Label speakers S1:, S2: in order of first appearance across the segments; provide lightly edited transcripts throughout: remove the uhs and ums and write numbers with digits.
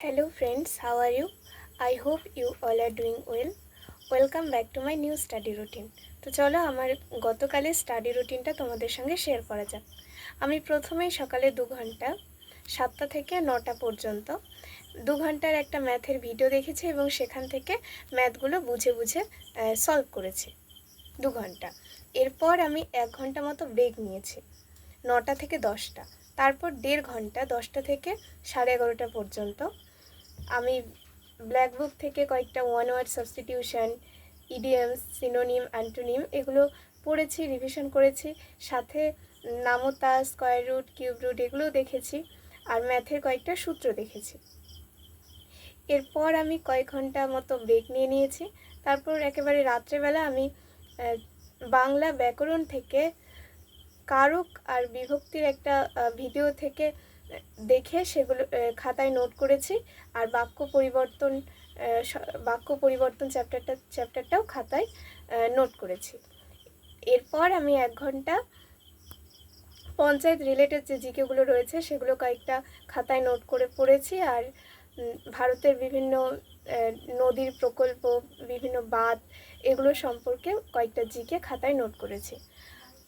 S1: Hello friends, how are you? I hope you all are doing well. Welcome back to my new study routine. তো চলো আমার গতকালের study রুটিনটা তোমাদের সঙ্গে শেয়ার করা যাক। আমি প্রথমেই সকালে 2 ঘন্টা 7টা থেকে 9টা পর্যন্ত 2 ঘন্টার একটা ম্যাথের ভিডিও দেখেছি এবং সেখান থেকে ম্যাথগুলো বুঝে বুঝে সলভ করেছি 2 ঘন্টা। এরপর আমি 1 ঘন্টা মতো ব্রেক নিয়েছি 9টা থেকে 10টা। তারপর 1.5 ঘন্টা 10টা থেকে 11:30টা পর্যন্ত আমি ব্ল্যাক বুক থেকে কয়েকটা one word substitution, idioms, synonym, antonym এগুলো পড়েছি, রিভিশন করেছি, সাথে নামতা, স্কয়ার রুট, কিউব রুট এগুলোও দেখেছি, আর ম্যাথের কয়েকটা সূত্র দেখেছি। এরপর আমি কয়েক ঘন্টা মতো ব্রেক নিয়ে নিয়েছি। তারপর একেবারে রাত্রেবেলা আমি বাংলা ব্যাকরণ থেকে কারক আর বিভক্তির একটা ভিডিও থেকে দেখে সেগুলো খাতায় নোট করেছি, আর বাক্য পরিবর্তন চ্যাপ্টারটাও খাতায় নোট করেছি। এরপর আমি 1 ঘন্টা পঞ্চায়েত রিলেটেড যে জিকেগুলো রয়েছে সেগুলো কয়েকটা খাতায় নোট করে পড়েছি, আর ভারতের বিভিন্ন নদীর প্রকল্প, বিভিন্ন বাঁধ এগুলো সম্পর্কে কয়েকটা জিকে খাতায় নোট করেছি।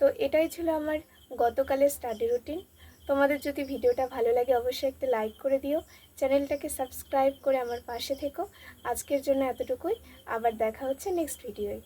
S1: তো এটাই ছিল আমার গতকালের স্টাডি রুটিন। তোমাদের যদি ভিডিওটা ভালো লাগে অবশ্যই একটা লাইক করে দিও, চ্যানেলটাকে সাবস্ক্রাইব করে আমার পাশে থেকো। আজকের জন্য এতটুকুই, আবার দেখা হচ্ছে নেক্সট ভিডিওয়।